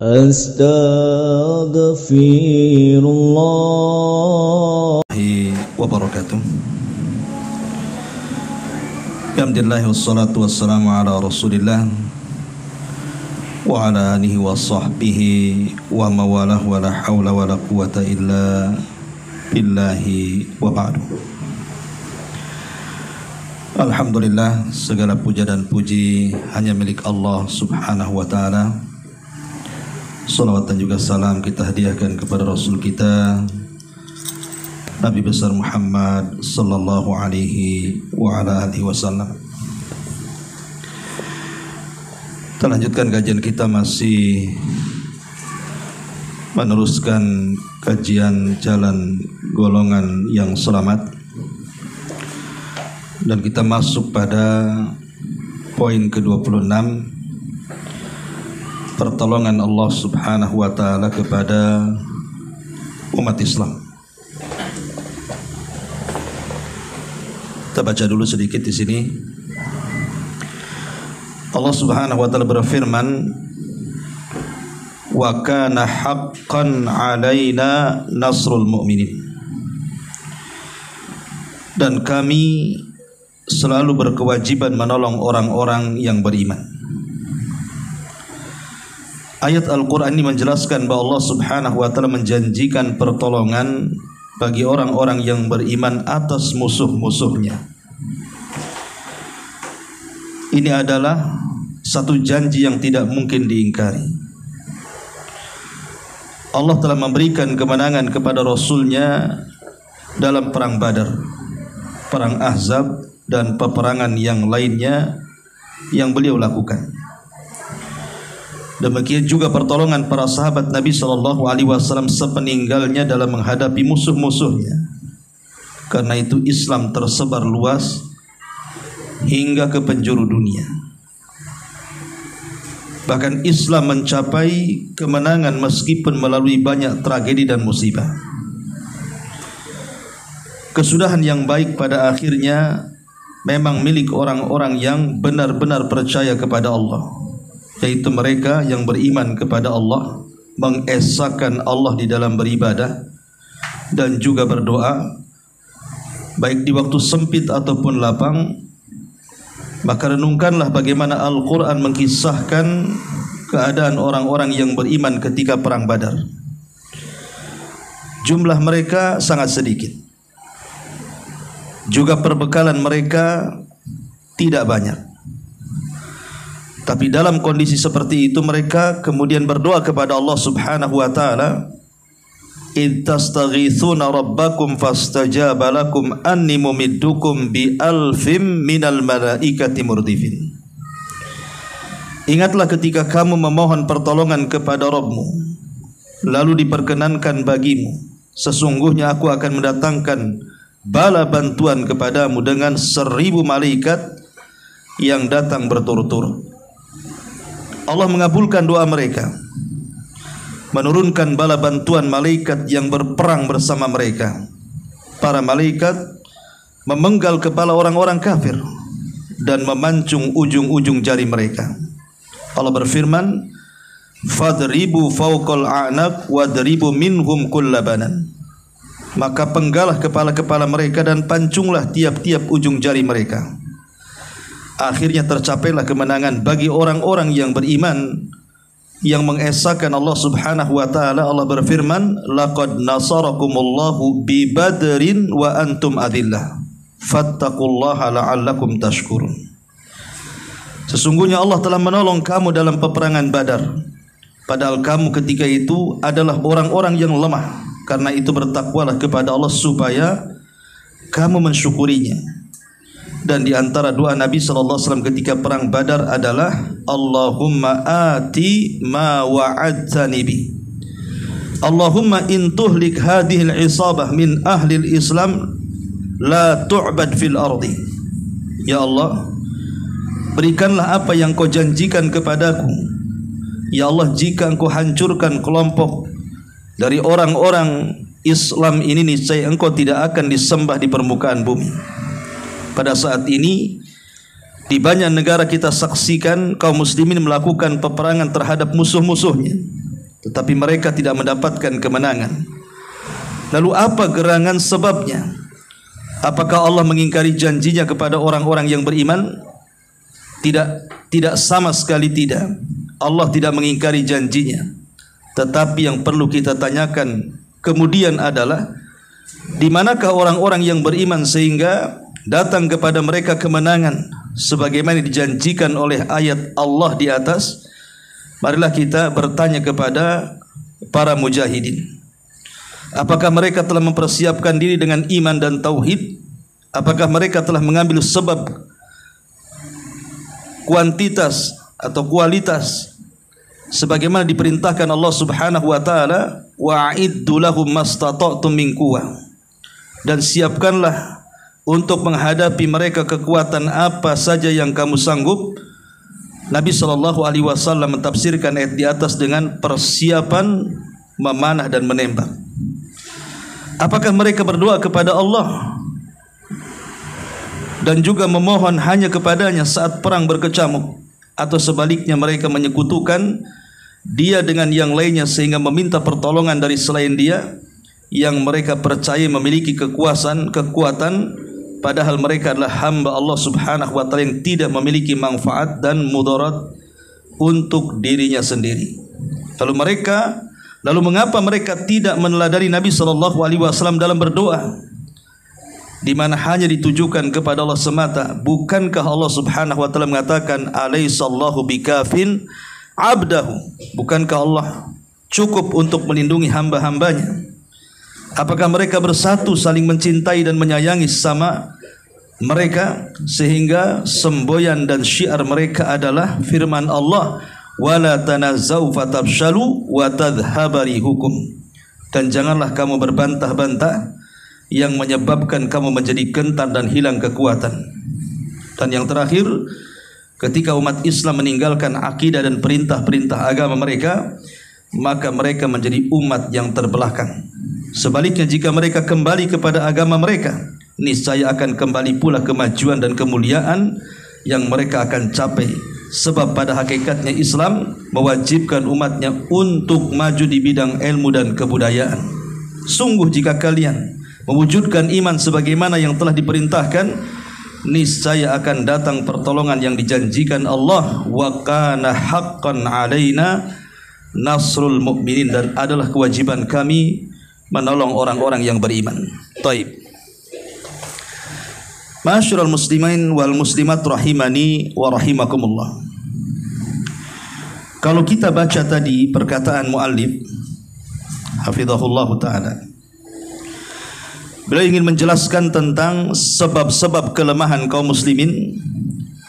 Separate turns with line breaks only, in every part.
Astaghfirullah wabarakatuh. Alhamdulillah wassalatu wassalamu ala Rasulillah wa ala alihi wa sahbihi wa mawalah wa la hawla wa la quwata illa billahi wa ba'du. Alhamdulillah, segala puja dan puji hanya milik Allah subhanahu wa ta'ala. Salawat dan juga salam kita hadiahkan kepada Rasul kita Nabi besar Muhammad sallallahu alaihi wa ala alihi wasallam. Kita lanjutkan kajian kita, masih meneruskan kajian jalan golongan yang selamat, dan kita masuk pada poin ke-26, pertolongan Allah subhanahu wa ta'ala kepada umat Islam. Kita baca dulu sedikit di sini. Allah subhanahu wa ta'ala berfirman, wa kana haqqan alaina nasrul mu'minin, dan kami selalu berkewajiban menolong orang-orang yang beriman. Ayat Al-Quran ini menjelaskan bahwa Allah subhanahu wa ta'ala menjanjikan pertolongan bagi orang-orang yang beriman atas musuh-musuhnya. Ini adalah satu janji yang tidak mungkin diingkari. Allah telah memberikan kemenangan kepada Rasulnya dalam perang Badar, perang Ahzab, dan peperangan yang lainnya yang beliau lakukan. Demikian juga pertolongan para sahabat Nabi SAW sepeninggalnya dalam menghadapi musuh-musuhnya. Karena itu Islam tersebar luas hingga ke penjuru dunia. Bahkan Islam mencapai kemenangan meskipun melalui banyak tragedi dan musibah. Kesudahan yang baik pada akhirnya memang milik orang-orang yang benar-benar percaya kepada Allah, yaitu mereka yang beriman kepada Allah, mengesahkan Allah di dalam beribadah dan juga berdoa, baik di waktu sempit ataupun lapang. Maka renungkanlah bagaimana Al-Quran mengkisahkan keadaan orang-orang yang beriman ketika perang Badar. Jumlah mereka sangat sedikit, juga perbekalan mereka tidak banyak. Tapi dalam kondisi seperti itu mereka kemudian berdoa kepada Allah subhanahu wa ta'ala, id tastaghithuna rabbakum fastajaba lakum anni mumiddukum bi alfim minal malaikati murdifin. Ingatlah ketika kamu memohon pertolongan kepada Rabbmu, lalu diperkenankan bagimu, sesungguhnya aku akan mendatangkan bala bantuan kepadamu dengan 1000 malaikat yang datang berturut-turut. Allah mengabulkan doa mereka, menurunkan bala bantuan malaikat yang berperang bersama mereka. Para malaikat memenggal kepala orang-orang kafir dan memancung ujung-ujung jari mereka. Allah berfirman, fadribu fawqal a'naq wadribu minhum kullabanan. Maka penggalah kepala-kepala mereka dan pancunglah tiap-tiap ujung jari mereka. Akhirnya tercapailah kemenangan bagi orang-orang yang beriman, yang mengesahkan Allah subhanahu wa ta'ala. Allah berfirman, laqad nasarakumullahu bi badrin wa antum adillah fattaqullaha la'allakum tashkurun. Sesungguhnya Allah telah menolong kamu dalam peperangan Badar, padahal kamu ketika itu adalah orang-orang yang lemah. Karena itu bertakwalah kepada Allah supaya kamu mensyukurinya. Dan di antara doa Nabi SAW ketika perang Badar adalah, Allahumma ati ma wa'adtani bi. Allahumma in tuhlik hadhil isabah min ahlil Islam la tu'bad fil ardi. Ya Allah, berikanlah apa yang kau janjikan kepadaku. Ya Allah, jika engkau hancurkan kelompok dari orang-orang Islam ini, niscaya engkau tidak akan disembah di permukaan bumi. Pada saat ini di banyak negara kita saksikan kaum muslimin melakukan peperangan terhadap musuh-musuhnya. tetapi mereka tidak mendapatkan kemenangan. Lalu apa gerangan sebabnya? Apakah Allah mengingkari janjinya kepada orang-orang yang beriman? Tidak sama sekali tidak. Allah tidak mengingkari janjinya. Tetapi yang perlu kita tanyakan kemudian adalah, di manakah orang-orang yang beriman sehingga datang kepada mereka kemenangan sebagaimana dijanjikan oleh ayat Allah di atas? Marilah kita bertanya kepada para mujahidin. Apakah mereka telah mempersiapkan diri dengan iman dan tauhid? Apakah mereka telah mengambil sebab kuantitas atau kualitas sebagaimana diperintahkan Allah Subhanahu wa taala, wa'iddu lahum mastata'tum min quwwah, dan siapkanlah untuk menghadapi mereka kekuatan apa saja yang kamu sanggup. Nabi SAW mentafsirkan ayat di atas dengan persiapan memanah dan menembak. Apakah mereka berdoa kepada Allah dan juga memohon hanya kepadanya saat perang berkecamuk, atau sebaliknya mereka menyekutukan Dia dengan yang lainnya sehingga meminta pertolongan dari selain Dia yang mereka percaya memiliki kekuatan, padahal mereka adalah hamba Allah Subhanahu wa taala yang tidak memiliki manfaat dan mudarat untuk dirinya sendiri. Lalu mengapa mereka tidak meneladani Nabi SAW dalam berdoa, di mana hanya ditujukan kepada Allah semata? Bukankah Allah Subhanahu wa taala mengatakan, alaihissallahu bikafin abdahu? Bukankah Allah cukup untuk melindungi hamba-hambanya? Apakah mereka bersatu saling mencintai dan menyayangi sama mereka sehingga semboyan dan syiar mereka adalah firman Allah, wala tanazzau fatabshalu wa tadhhaba rihukum, dan janganlah kamu berbantah-bantah yang menyebabkan kamu menjadi gentar dan hilang kekuatan. Dan yang terakhir, ketika umat Islam meninggalkan akidah dan perintah-perintah agama mereka, maka mereka menjadi umat yang terbelakang. Sebaliknya, jika mereka kembali kepada agama mereka, niscaya akan kembali pula kemajuan dan kemuliaan yang mereka akan capai. Sebab pada hakikatnya Islam mewajibkan umatnya untuk maju di bidang ilmu dan kebudayaan. Sungguh jika kalian mewujudkan iman sebagaimana yang telah diperintahkan, niscaya akan datang pertolongan yang dijanjikan Allah. Wa kana haqqan alaina nasrul mu'minin, dan adalah kewajiban kami menolong orang-orang yang beriman. Taib. Ma'asyiral muslimin wal muslimat rahimani wa rahimakumullah. Kalau kita baca tadi perkataan muallif hafizahullah taala, beliau ingin menjelaskan tentang sebab-sebab kelemahan kaum muslimin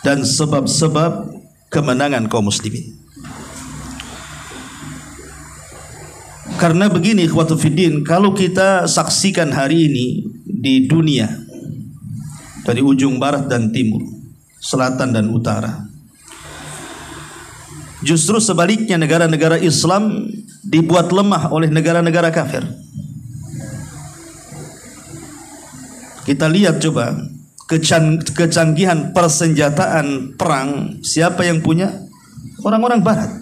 dan sebab-sebab kemenangan kaum muslimin. Karena begini ikhwatu fiddin, kalau kita saksikan hari ini di dunia, dari ujung barat dan timur, selatan dan utara, justru sebaliknya negara-negara Islam dibuat lemah oleh negara-negara kafir. Kita lihat coba kecanggihan persenjataan perang, siapa yang punya? Orang-orang barat.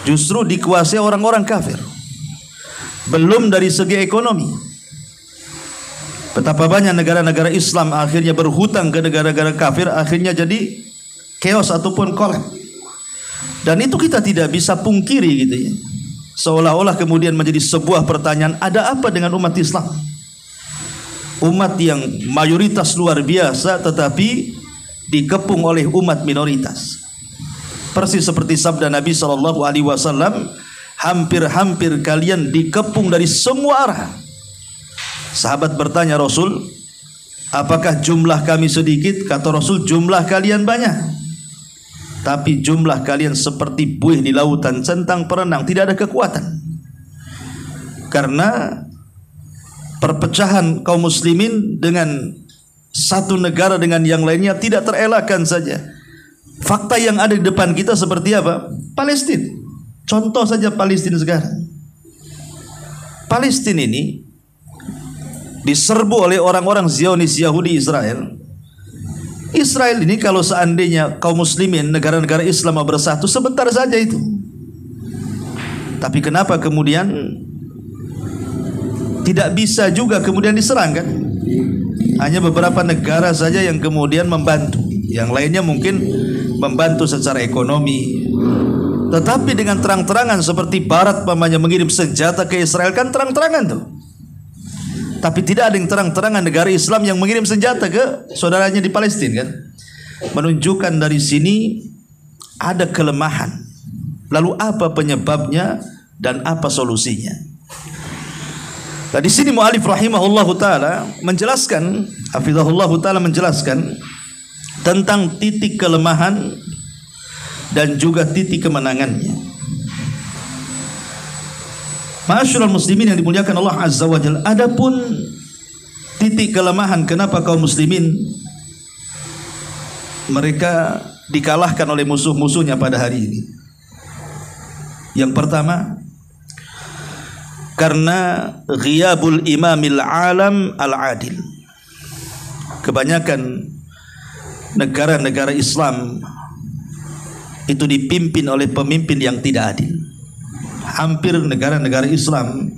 Justru dikuasai orang-orang kafir. Belum dari segi ekonomi, betapa banyak negara-negara Islam akhirnya berhutang ke negara-negara kafir, akhirnya jadi chaos ataupun kolap. Dan itu kita tidak bisa pungkiri gitu ya. Seolah-olah kemudian menjadi sebuah pertanyaan, ada apa dengan umat Islam? Umat yang mayoritas luar biasa tetapi dikepung oleh umat minoritas. Persis seperti sabda Nabi SAW, hampir-hampir kalian dikepung dari semua arah. Sahabat bertanya, Rasul, apakah jumlah kami sedikit? Kata Rasul, jumlah kalian banyak, tapi jumlah kalian seperti buih di lautan, centang perenang, tidak ada kekuatan. Karena perpecahan kaum muslimin dengan satu negara dengan yang lainnya tidak terelakkan saja. Fakta yang ada di depan kita seperti apa? Palestina. Contoh saja Palestina sekarang. Palestina ini diserbu oleh orang-orang Zionis Yahudi Israel. Israel ini kalau seandainya kaum muslimin negara-negara Islam bersatu, sebentar saja itu. Tapi kenapa kemudian tidak bisa juga kemudian diserang kan? Hanya beberapa negara saja yang kemudian membantu, yang lainnya mungkin membantu secara ekonomi. Tetapi dengan terang-terangan seperti Barat pamannya mengirim senjata ke Israel kan terang-terangan tuh. Tapi tidak ada yang terang-terangan negara Islam yang mengirim senjata ke saudaranya di Palestina kan? Menunjukkan dari sini ada kelemahan. Lalu apa penyebabnya dan apa solusinya? Nah, di sini mu'alif rahimahullahu taala menjelaskan, hafizahullahu taala menjelaskan tentang titik kelemahan dan juga titik kemenangannya. Ma'asyiral muslimin yang dimuliakan Allah Azza wa Jalla, adapun titik kelemahan kenapa kaum muslimin mereka dikalahkan oleh musuh-musuhnya pada hari ini. Yang pertama, karena ghiyabul imamil alam al-adil. Kebanyakan negara-negara Islam itu dipimpin oleh pemimpin yang tidak adil. Hampir negara-negara Islam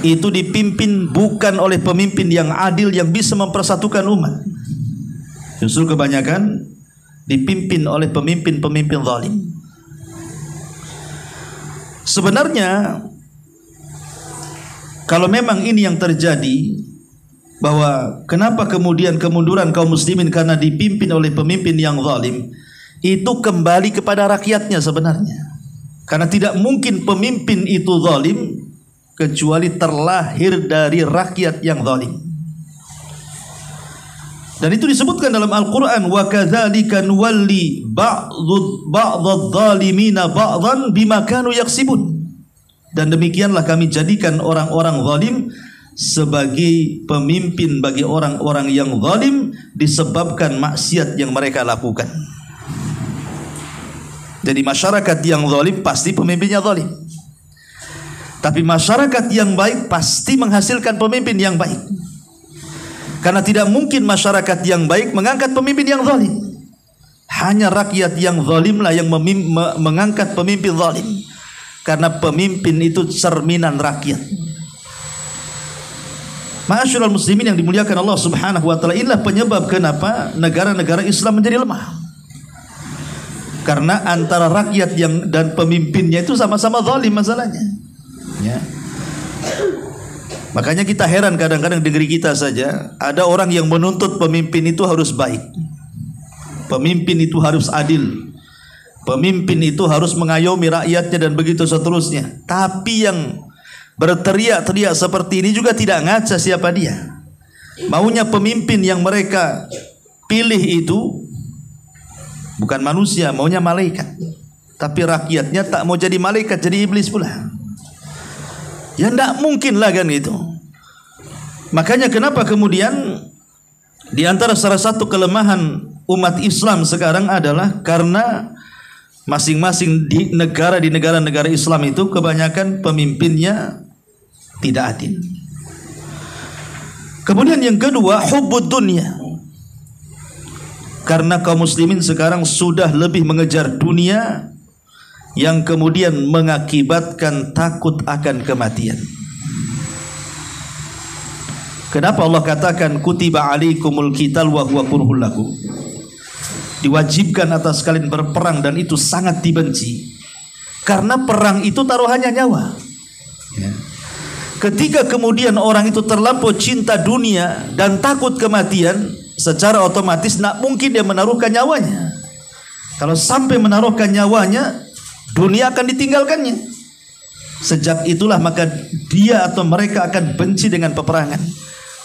itu dipimpin bukan oleh pemimpin yang adil yang bisa mempersatukan umat. Justru kebanyakan dipimpin oleh pemimpin-pemimpin zalim. Sebenarnya kalau memang ini yang terjadi, bahwa kenapa kemudian kemunduran kaum muslimin karena dipimpin oleh pemimpin yang zalim, itu kembali kepada rakyatnya sebenarnya. Karena tidak mungkin pemimpin itu zalim kecuali terlahir dari rakyat yang zalim. Dan itu disebutkan dalam Al-Quran, wa kadzalika nuwalli ba'dadh-dhalimina ba'dhan bima kanu yaksibun. Dan demikianlah kami jadikan orang-orang zalim sebagai pemimpin bagi orang-orang yang zalim disebabkan maksiat yang mereka lakukan. Jadi masyarakat yang zalim pasti pemimpinnya zalim. Tapi masyarakat yang baik pasti menghasilkan pemimpin yang baik. Karena tidak mungkin masyarakat yang baik mengangkat pemimpin yang zalim. Hanya rakyat yang zalimlah yang mengangkat pemimpin zalim. Karena pemimpin itu cerminan rakyat. Ma'asyiral muslimin yang dimuliakan Allah Subhanahu wa taala, inilah penyebab kenapa negara-negara Islam menjadi lemah. Karena antara rakyat yang dan pemimpinnya itu sama-sama zalim masalahnya. Ya. Makanya kita heran kadang-kadang di negeri kita saja ada orang yang menuntut pemimpin itu harus baik. Pemimpin itu harus adil. Pemimpin itu harus mengayomi rakyatnya dan begitu seterusnya. Tapi yang berteriak-teriak seperti ini juga tidak ngaca siapa dia. Maunya pemimpin yang mereka pilih itu bukan manusia, maunya malaikat. Tapi rakyatnya tak mau jadi malaikat, jadi iblis pula. Ya tidak mungkin lah kan itu. Makanya kenapa kemudian di antara salah satu kelemahan umat Islam sekarang adalah karena masing-masing di negara-negara Islam itu kebanyakan pemimpinnya tidak adil. Kemudian yang kedua, hubbud dunya. Karena kaum muslimin sekarang sudah lebih mengejar dunia yang kemudian mengakibatkan takut akan kematian. Kenapa Allah katakan kutiba alaikumul qital wa huwa kurhul lakum? Diwajibkan atas kalian berperang dan itu sangat dibenci. Karena perang itu taruhannya nyawa. Ya. Ketika kemudian orang itu terlampau cinta dunia dan takut kematian, secara otomatis tidak mungkin dia menaruhkan nyawanya. Kalau sampai menaruhkan nyawanya, dunia akan ditinggalkannya. Sejak itulah maka dia atau mereka akan benci dengan peperangan.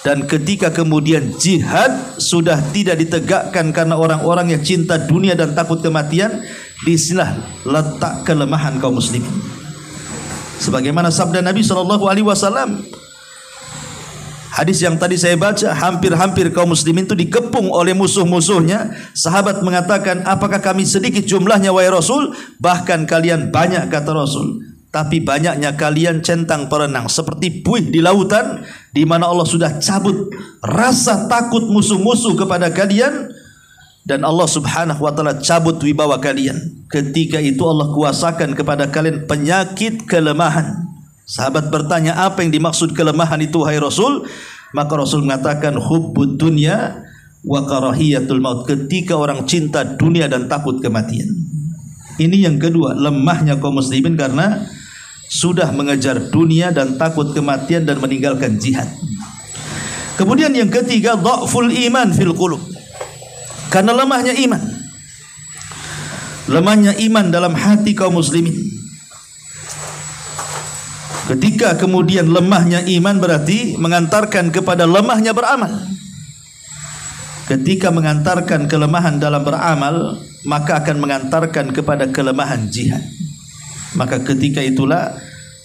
Dan ketika kemudian jihad sudah tidak ditegakkan karena orang-orang yang cinta dunia dan takut kematian, disinilah letak kelemahan kaum muslimin. Sebagaimana sabda Nabi SAW, hadis yang tadi saya baca, hampir-hampir kaum muslimin itu dikepung oleh musuh-musuhnya. Sahabat mengatakan, apakah kami sedikit jumlahnya wahai Rasul? Bahkan kalian banyak, kata Rasul. Tapi banyaknya kalian centang perenang seperti buih di lautan, di mana Allah sudah cabut rasa takut musuh-musuh kepada kalian. dan Allah Subhanahu wa taala cabut wibawa kalian. Ketika itu Allah kuasakan kepada kalian penyakit kelemahan. Sahabat bertanya, apa yang dimaksud kelemahan itu wahai Rasul? Maka Rasul mengatakan hubbud dunya wa karahiyatul maut, ketika orang cinta dunia dan takut kematian. Ini yang kedua, lemahnya kaum muslimin karena sudah mengejar dunia dan takut kematian dan meninggalkan jihad. Kemudian yang ketiga, dha'ful iman fil qulub, karena lemahnya iman. Lemahnya iman dalam hati kaum muslimin. Ketika kemudian lemahnya iman berarti mengantarkan kepada lemahnya beramal. Ketika mengantarkan kelemahan dalam beramal, maka akan mengantarkan kepada kelemahan jihad. Maka ketika itulah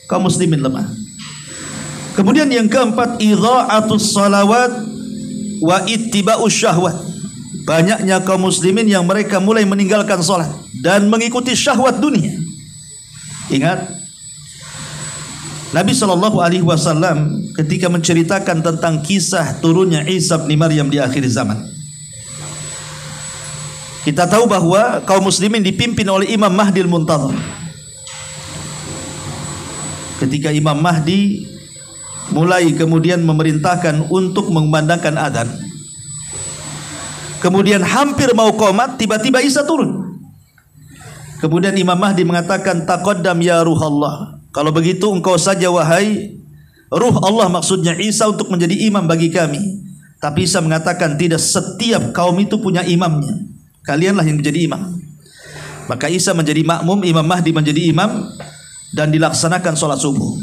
kaum muslimin lemah. Kemudian yang keempat, idha'atus salawat wa ittiba'us syahwat. Banyaknya kaum muslimin yang mereka mulai meninggalkan salat dan mengikuti syahwat dunia. Ingat, Nabi SAW ketika menceritakan tentang kisah turunnya Isa bin Maryam di akhir zaman, kita tahu bahwa kaum muslimin dipimpin oleh Imam Mahdi al-Muntadhar. Ketika Imam Mahdi mulai kemudian memerintahkan untuk mengumandangkan adzan, kemudian hampir mau qomat, tiba-tiba Isa turun. Kemudian Imam Mahdi mengatakan, taqaddam ya ruhallah, kalau begitu engkau saja wahai ruh Allah, maksudnya Isa, untuk menjadi imam bagi kami. Tapi Isa mengatakan, tidak, setiap kaum itu punya imamnya, kalianlah yang menjadi imam. Maka Isa menjadi makmum, Imam Mahdi menjadi imam, dan dilaksanakan sholat subuh.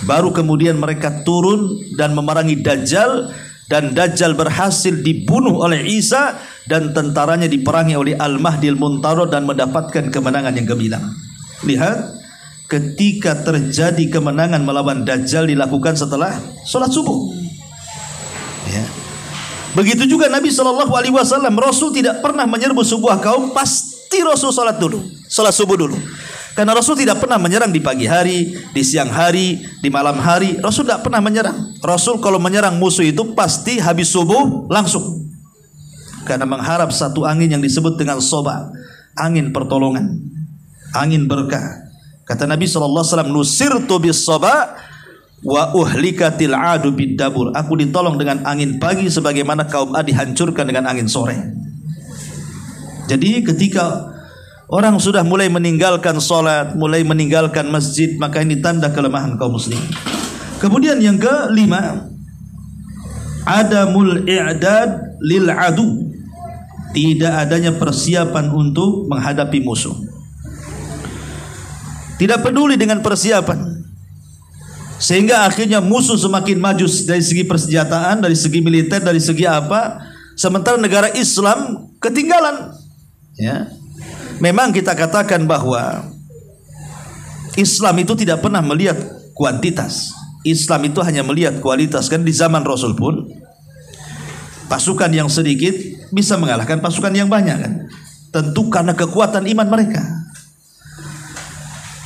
Baru kemudian mereka turun dan memerangi Dajjal, dan Dajjal berhasil dibunuh oleh Isa, dan tentaranya diperangi oleh Al-Mahdi al-Muntadhar dan mendapatkan kemenangan yang gemilang. Lihat, ketika terjadi kemenangan melawan Dajjal dilakukan setelah sholat subuh. Ya. Begitu juga Nabi SAW, Rasul tidak pernah menyerbu sebuah kaum, pasti Rasul sholat dulu, sholat subuh dulu. Karena Rasul tidak pernah menyerang di pagi hari, di siang hari, di malam hari. Rasul tidak pernah menyerang. Rasul kalau menyerang musuh itu pasti habis subuh langsung. Karena mengharap satu angin yang disebut dengan soba, angin pertolongan, angin berkah. Kata Nabi SAW, nusirtu bis soba wa uhlikatil adu bid dabur. Aku ditolong dengan angin pagi sebagaimana kaum Ad dihancurkan dengan angin sore. Jadi ketika orang sudah mulai meninggalkan salat, mulai meninggalkan masjid, maka ini tanda kelemahan kaum muslim. Kemudian yang kelima, adamul i'dad lil adu. Tidak adanya persiapan untuk menghadapi musuh. Tidak peduli dengan persiapan, sehingga akhirnya musuh semakin maju dari segi persenjataan, dari segi militer, dari segi apa, sementara negara Islam ketinggalan. Ya, memang kita katakan bahwa Islam itu tidak pernah melihat kuantitas. Islam itu hanya melihat kualitas. Kan di zaman Rasul pun pasukan yang sedikit bisa mengalahkan pasukan yang banyak, kan? Tentu karena kekuatan iman mereka.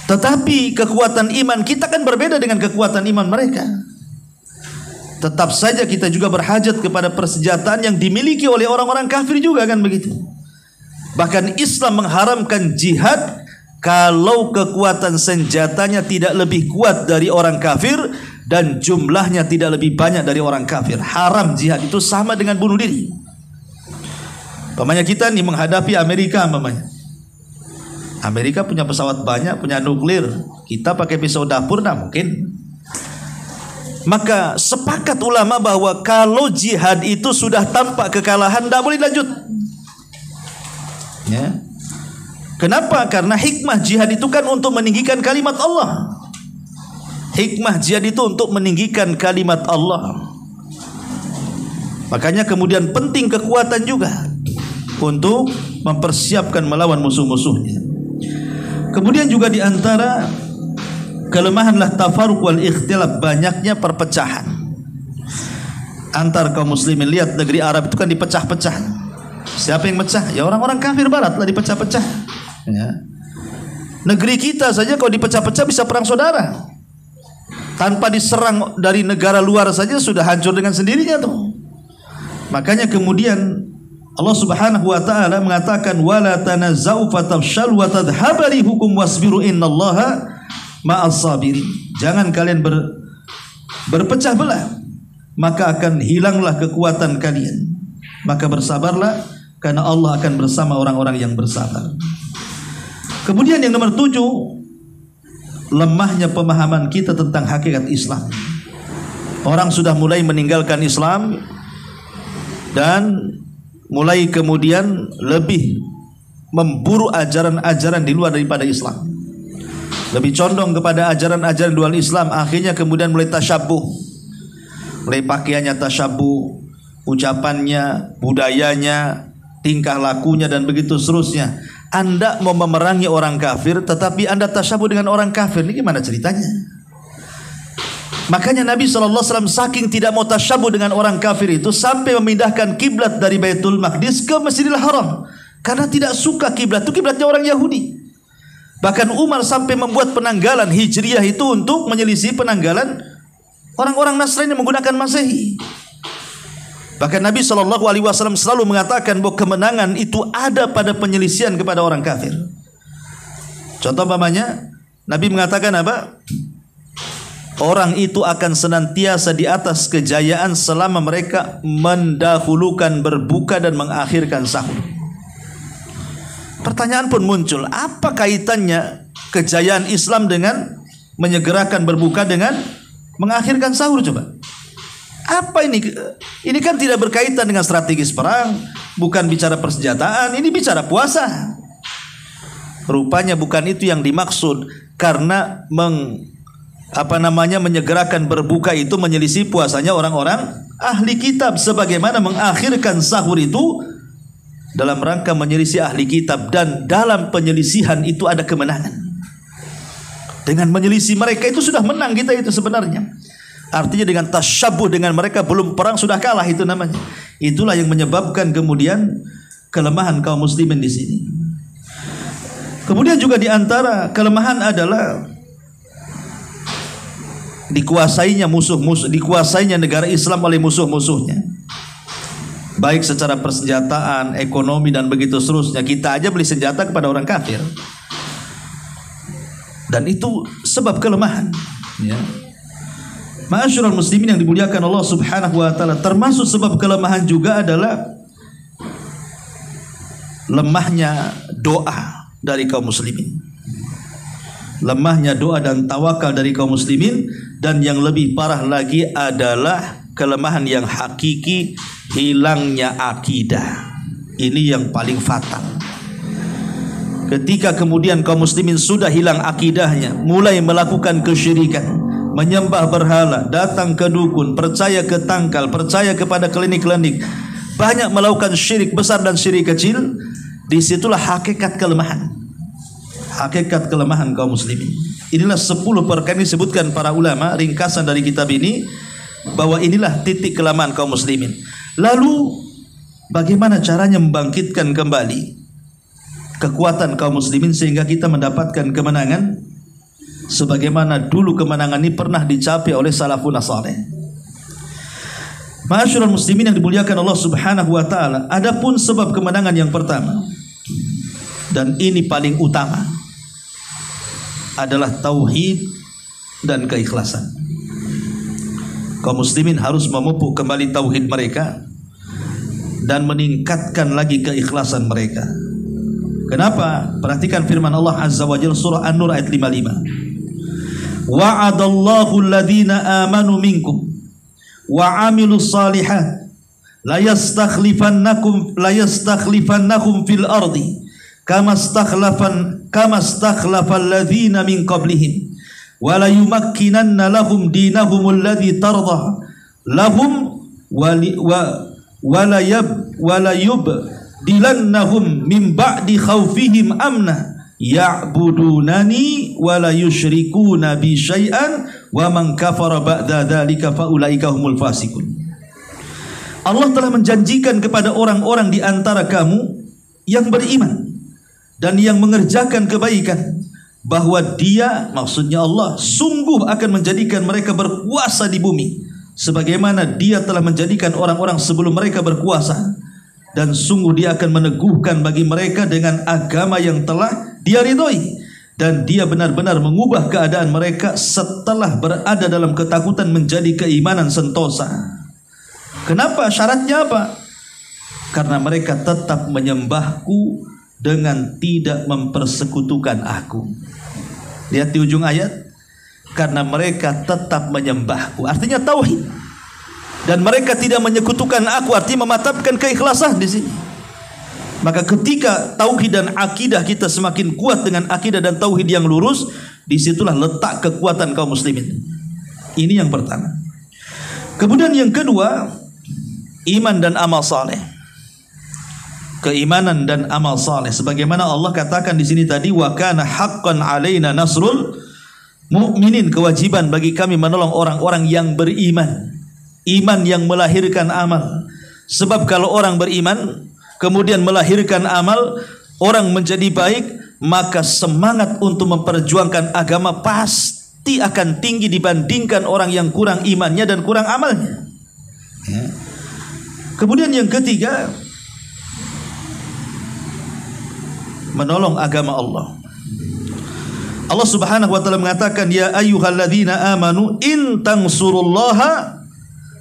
Tetapi kekuatan iman kita kan berbeda dengan kekuatan iman mereka. Tetap saja kita juga berhajat kepada persenjataan yang dimiliki oleh orang-orang kafir juga, kan begitu. Bahkan Islam mengharamkan jihad kalau kekuatan senjatanya tidak lebih kuat dari orang kafir dan jumlahnya tidak lebih banyak dari orang kafir. Haram jihad, itu sama dengan bunuh diri. Pamannya kita nih menghadapi Amerika, pamannya. Amerika punya pesawat banyak, punya nuklir. Kita pakai pisau dapur, nah mungkin. Maka sepakat ulama bahwa kalau jihad itu sudah tampak kekalahan, tidak boleh lanjut. Ya. Kenapa? Karena hikmah jihad itu kan untuk meninggikan kalimat Allah. Hikmah jihad itu untuk meninggikan kalimat Allah. Makanya kemudian penting kekuatan juga untuk mempersiapkan melawan musuh-musuhnya. Kemudian juga diantara kelemahanlah tafarruq wal ikhtilaf, banyaknya perpecahan antar kaum muslimin. Lihat negeri Arab itu kan dipecah-pecah. Siapa yang pecah? Ya orang-orang kafir barat lah dipecah-pecah. Ya. Negeri kita saja kalau dipecah-pecah bisa perang saudara. Tanpa diserang dari negara luar saja sudah hancur dengan sendirinya tuh. Makanya kemudian Allah Subhanahu wa taala mengatakan wala tanazza'u fatafshalu wa tadhhabu rihukum wasbiru innallaha ma'as sabirin. Jangan kalian berpecah belah, maka akan hilanglah kekuatan kalian. Maka bersabarlah, karena Allah akan bersama orang-orang yang bersabar. Kemudian yang nomor 7, lemahnya pemahaman kita tentang hakikat Islam. Orang sudah mulai meninggalkan Islam dan mulai kemudian lebih memburu ajaran-ajaran di luar daripada Islam, lebih condong kepada ajaran-ajaran luar Islam. Akhirnya kemudian mulai tasyabbuh, mulai pakaiannya tasyabbuh, ucapannya, budayanya, tingkah lakunya, dan begitu seterusnya. Anda mau memerangi orang kafir, tetapi Anda tasyabbuh dengan orang kafir. Ini gimana ceritanya? Makanya Nabi SAW saking tidak mau tasyabbuh dengan orang kafir itu, sampai memindahkan kiblat dari Baitul Maqdis ke Masjidil Haram, karena tidak suka kiblat itu kiblatnya orang Yahudi. Bahkan Umar sampai membuat penanggalan Hijriyah itu untuk menyelisih penanggalan orang-orang Nasrani yang menggunakan Masehi. Bahkan Nabi SAW selalu mengatakan bahwa kemenangan itu ada pada penyelisihan kepada orang kafir. Contoh umpamanya, Nabi mengatakan apa? Orang itu akan senantiasa di atas kejayaan selama mereka mendahulukan berbuka dan mengakhirkan sahur. Pertanyaan pun muncul, apa kaitannya kejayaan Islam dengan menyegerakan berbuka dengan mengakhirkan sahur? Coba, apa ini? Ini kan tidak berkaitan dengan strategis perang, bukan bicara persenjataan, ini bicara puasa. Rupanya bukan itu yang dimaksud, karena menyegerakan berbuka itu menyelisih puasanya orang-orang ahli kitab, sebagaimana mengakhirkan sahur itu dalam rangka menyelisih ahli kitab, dan dalam penyelisihan itu ada kemenangan. Dengan menyelisih mereka itu sudah menang kita itu sebenarnya. Artinya dengan tasyabbuh dengan mereka belum perang sudah kalah, itu namanya. Itulah yang menyebabkan kemudian kelemahan kaum muslimin di sini. Kemudian juga di antara kelemahan adalah dikuasainya musuh-musuh, dikuasainya negara Islam oleh musuh-musuhnya, baik secara persenjataan, ekonomi, dan begitu seterusnya. Kita aja beli senjata kepada orang kafir, dan itu sebab kelemahan, ya. Ma'asyiral muslimin yang dimuliakan Allah Subhanahu wa taala, termasuk sebab kelemahan juga adalah lemahnya doa dari kaum muslimin. Lemahnya doa dan tawakal dari kaum muslimin, dan yang lebih parah lagi adalah kelemahan yang hakiki, hilangnya akidah. Ini yang paling fatal. Ketika kemudian kaum muslimin sudah hilang akidahnya, mulai melakukan kesyirikan, menyembah berhala, datang ke dukun, percaya ke tangkal, percaya kepada klinik-klinik, banyak melakukan syirik besar dan syirik kecil, disitulah hakikat kelemahan. Hakikat kelemahan kaum muslimin. Inilah 10 perkara yang disebutkan para ulama, ringkasan dari kitab ini, bahwa inilah titik kelemahan kaum muslimin. Lalu bagaimana caranya membangkitkan kembali kekuatan kaum muslimin sehingga kita mendapatkan kemenangan sebagaimana dulu kemenangan ini pernah dicapai oleh salafun saleh. Ma'asyiral muslimin yang dimuliakan Allah Subhanahu wa taala, adapun sebab kemenangan yang pertama, dan ini paling utama, adalah tauhid dan keikhlasan. Kaum muslimin harus memupuk kembali tauhid mereka dan meningkatkan lagi keikhlasan mereka. Kenapa? Perhatikan firman Allah Azza wa Jalla surah An-Nur ayat 55. Wa'adallahu alladhina amanu minkum wa 'amilus salihat la yastakhlifannahum fil ardi kama stakhlafa alladhina min qablihim wa la yumakkinanna lahum dinahum alladhi tarda lahum wa la yubdilannahum min ba'di khawfihim amna ya'budunani wa la yusyrikuna bi syai'an wa man kafara ba'da dzalika fa ulaika humul fasiqun. Allah telah menjanjikan kepada orang-orang di antara kamu yang beriman dan yang mengerjakan kebaikan bahwa Dia, maksudnya Allah, sungguh akan menjadikan mereka berkuasa di bumi sebagaimana Dia telah menjadikan orang-orang sebelum mereka berkuasa, dan sungguh dia akan meneguhkan bagi mereka dengan agama yang telah dia ridhoi, dan dia benar-benar mengubah keadaan mereka setelah berada dalam ketakutan menjadi keimanan sentosa. Kenapa? Syaratnya apa? Karena mereka tetap menyembahku dengan tidak mempersekutukan aku. Lihat di ujung ayat, karena mereka tetap menyembahku, artinya tauhid, dan mereka tidak menyekutukan aku, artinya mematapkan keikhlasan di sini. Maka ketika tauhid dan akidah kita semakin kuat dengan akidah dan tauhid yang lurus, disitulah letak kekuatan kaum muslimin. Ini yang pertama. Kemudian yang kedua, iman dan amal saleh. Keimanan dan amal saleh, sebagaimana Allah katakan di sini tadi, wa kana haqqan alaina nasrul mu'minin, kewajiban bagi kami menolong orang-orang yang beriman. Iman yang melahirkan amal. Sebab kalau orang beriman kemudian melahirkan amal, orang menjadi baik, maka semangat untuk memperjuangkan agama pasti akan tinggi dibandingkan orang yang kurang imannya dan kurang amalnya. Ya. Kemudian yang ketiga, menolong agama Allah. Allah Subhanahu wa taala mengatakan, ya ayyuhalladzina amanu in tansurullaha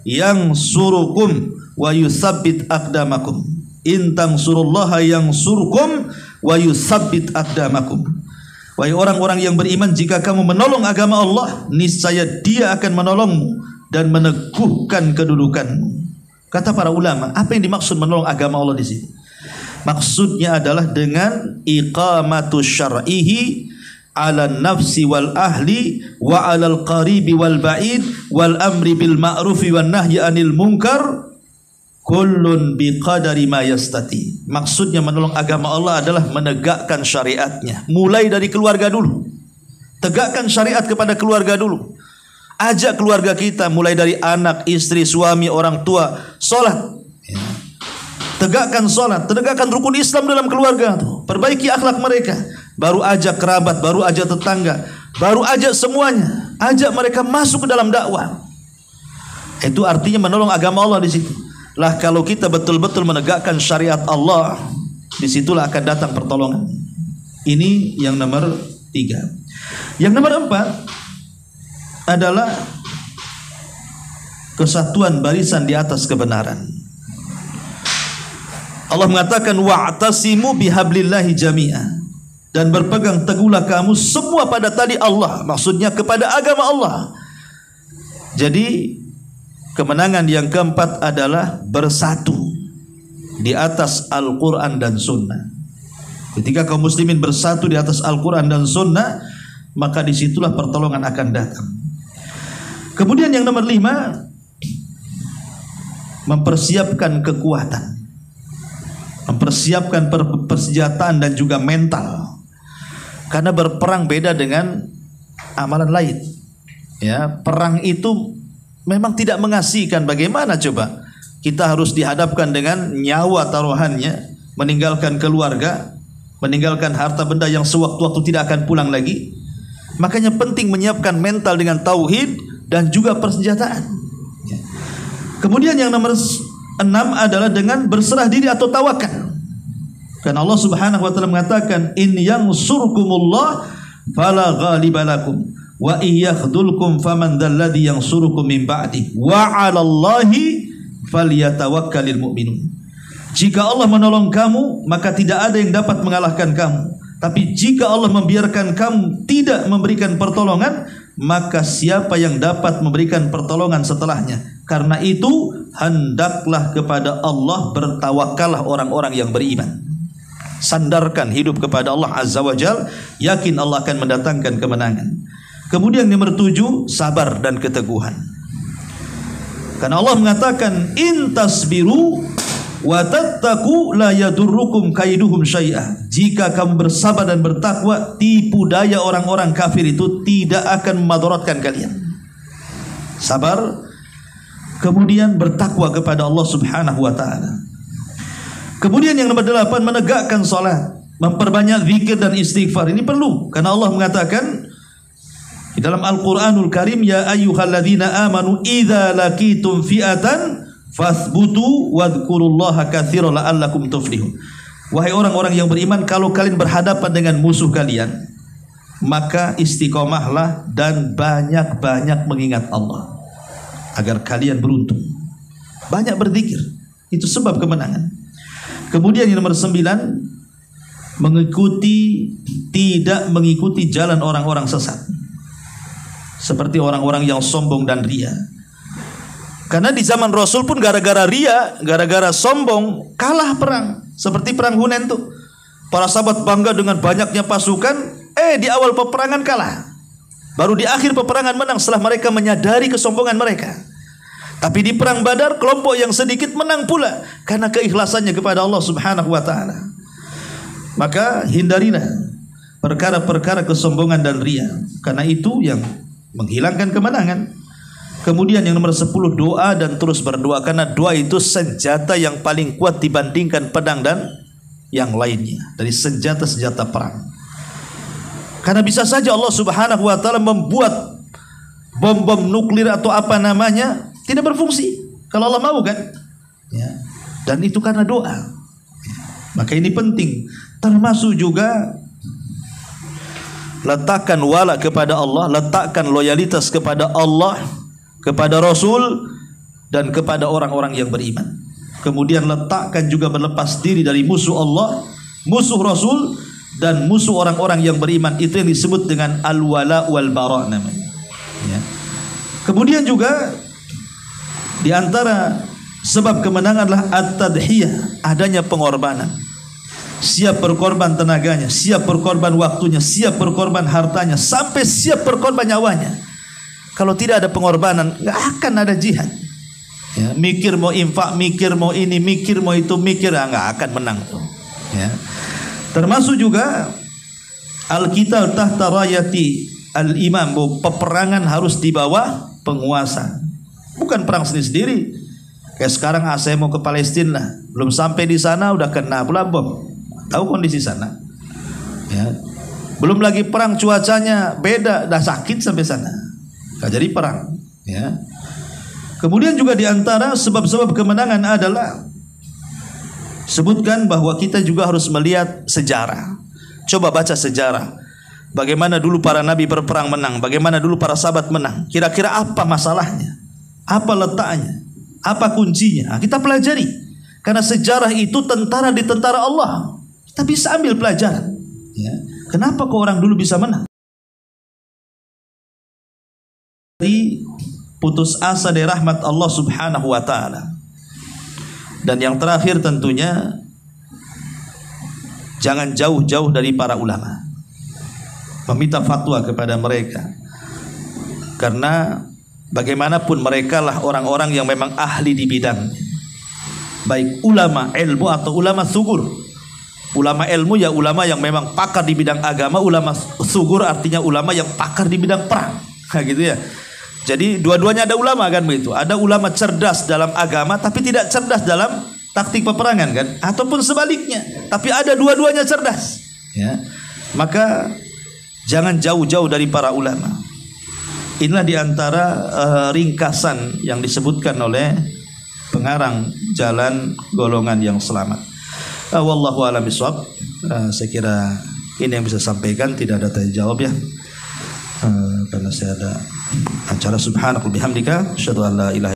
yansurukum wa yutsabbit aqdamakum. In tansurullaha yansurkum wa yutsabbit aqdamakum. Wahai orang-orang yang beriman, jika kamu menolong agama Allah, niscaya Dia akan menolongmu dan meneguhkan kedudukanmu. Kata para ulama, apa yang dimaksud menolong agama Allah di sini? Maksudnya adalah dengan iqamatu syar'ihi ala nafsi wal ahli wa alal qaribi wal ba'id wal amri bil ma'rufi wan nahyi anil munkar kullun biqadari ma yastati. Maksudnya menolong agama Allah adalah menegakkan syariatnya, mulai dari keluarga dulu. Tegakkan syariat kepada keluarga dulu. Ajak keluarga kita, mulai dari anak, istri, suami, orang tua, salat. Tegakkan salat, tegakkan rukun Islam dalam keluarga tuh. Perbaiki akhlak mereka. Baru ajak kerabat, baru ajak tetangga, baru ajak semuanya. Ajak mereka masuk ke dalam dakwah. Itu artinya menolong agama Allah di situ. Lah kalau kita betul-betul menegakkan syariat Allah, disitulah akan datang pertolongan. Ini yang nomor 3. Yang nomor 4 adalah kesatuan barisan di atas kebenaran. Allah mengatakan wa'tasimu bihablillahi jami'a, dan berpegang teguhlah kamu semua pada tali Allah, maksudnya kepada agama Allah. Jadi kemenangan yang keempat adalah bersatu di atas Al-Quran dan Sunnah. Ketika kaum muslimin bersatu di atas Al-Quran dan Sunnah, maka disitulah pertolongan akan datang. Kemudian yang nomor 5, mempersiapkan kekuatan, mempersiapkan persenjataan dan juga mental. Karena berperang beda dengan amalan lain. Ya, perang itu memang tidak mengasihkan. Bagaimana coba? Kita harus dihadapkan dengan nyawa taruhannya, meninggalkan keluarga, meninggalkan harta benda yang sewaktu-waktu tidak akan pulang lagi. Makanya penting menyiapkan mental dengan tauhid dan juga persenjataan. Ya. Kemudian yang nomor 6 adalah dengan berserah diri atau tawakal. Karena Allah Subhanahu wa taala mengatakan, in yansurkumullah fala ghaliba lakum wa iyakhdulkum faman dzalladzi yansurukum min ba'di wa 'alallahi falyatawakkalul mu'minun. Jika Allah menolong kamu, maka tidak ada yang dapat mengalahkan kamu. Tapi jika Allah membiarkan kamu tidak memberikan pertolongan, maka siapa yang dapat memberikan pertolongan setelahnya? Karena itu hendaklah kepada Allah bertawakallah orang-orang yang beriman. Sandarkan hidup kepada Allah Azza wa Jal, yakin Allah akan mendatangkan kemenangan. Kemudian nomor 7, sabar dan keteguhan. Karena Allah mengatakan, in tasbiru wa tattaqu la yadurrukum kaiduhum syai'a. Jika kamu bersabar dan bertakwa, tipu daya orang-orang kafir itu tidak akan memadaratkan kalian. Sabar, kemudian bertakwa kepada Allah Subhanahu wa taala. Kemudian yang nomor 8, menegakkan salat, memperbanyak zikir dan istighfar. Ini perlu, karena Allah mengatakan di dalam Al-Qur'anul Karim, ya ayyuhalladzina amanu idza laqitum fi'atan Fathbutu wadhkurullaha katsiran la'allakum tuflihun. Wahai orang-orang yang beriman, kalau kalian berhadapan dengan musuh kalian, maka istiqomahlah dan banyak-banyak mengingat Allah agar kalian beruntung. Banyak berzikir, itu sebab kemenangan. Kemudian yang nomor 9, tidak mengikuti jalan orang-orang sesat, seperti orang-orang yang sombong dan ria. Karena di zaman Rasul pun gara-gara ria, gara-gara sombong kalah perang. Seperti perang Hunain tuh, para sahabat bangga dengan banyaknya pasukan, di awal peperangan kalah. Baru di akhir peperangan menang setelah mereka menyadari kesombongan mereka. Tapi di perang Badar kelompok yang sedikit menang pula karena keikhlasannya kepada Allah Subhanahu wa taala. Maka hindarilah perkara-perkara kesombongan dan ria, karena itu yang menghilangkan kemenangan. Kemudian yang nomor 10, doa dan terus berdoa, karena doa itu senjata yang paling kuat dibandingkan pedang dan yang lainnya dari senjata-senjata perang. Karena bisa saja Allah Subhanahu wa taala membuat bom-bom nuklir atau apa namanya tidak berfungsi kalau Allah mau, kan? Ya. Dan itu karena doa. Maka ini penting. Termasuk juga letakkan wala kepada Allah, letakkan loyalitas kepada Allah, kepada Rasul, dan kepada orang-orang yang beriman. Kemudian letakkan juga berlepas diri dari musuh Allah, musuh Rasul, dan musuh orang-orang yang beriman. Itu yang disebut dengan al-wala wal bara namanya. Ya. Kemudian juga di antara sebab kemenangan adalah at-tadhiyah, adanya pengorbanan. Siap berkorban tenaganya, siap berkorban waktunya, siap berkorban hartanya, sampai siap berkorban nyawanya. Kalau tidak ada pengorbanan, nggak akan ada jihad. Ya, mikir mau infak, mikir mau ini, mikir mau itu, nggak akan menang. Ya. Termasuk juga al-qital tahta rayati al-imam, peperangan harus di bawah penguasa, bukan perang sendiri-sendiri. Kayak sekarang saya mau ke Palestina, belum sampai di sana udah kena pula bom. Tahu kondisi sana. Ya. Belum lagi perang cuacanya beda, dah sakit sampai sana. Gak jadi perang. Ya. Kemudian juga di antara sebab-sebab kemenangan adalah sebutkan bahwa kita juga harus melihat sejarah. Coba baca sejarah. Bagaimana dulu para nabi berperang menang, bagaimana dulu para sahabat menang. Kira-kira apa masalahnya? Apa letaknya? Apa kuncinya? Nah, kita pelajari. Karena sejarah itu tentara di tentara Allah. Kita bisa ambil pelajaran. Ya. Kenapa kok orang dulu bisa menang? Dari putus asa dari rahmat Allah Subhanahu wa taala. Dan yang terakhir tentunya jangan jauh-jauh dari para ulama. Meminta fatwa kepada mereka. Karena bagaimanapun mereka lah orang-orang yang memang ahli di bidangnya. Baik ulama ilmu atau ulama sugur. Ulama ilmu ya ulama yang memang pakar di bidang agama, ulama sugur artinya ulama yang pakar di bidang perang. Nah, gitu ya. Jadi dua-duanya ada ulama kan begitu. Ada ulama cerdas dalam agama tapi tidak cerdas dalam taktik peperangan kan, ataupun sebaliknya. Tapi ada dua-duanya cerdas. Ya. Maka jangan jauh-jauh dari para ulama. Inilah diantara ringkasan yang disebutkan oleh pengarang Jalan Golongan yang Selamat. Wallahu a'lam bishawab. Saya kira ini yang bisa sampaikan, tidak ada tanya jawab ya. Karena saya ada acara subhanallah bihamdika asyhadu an la ilaha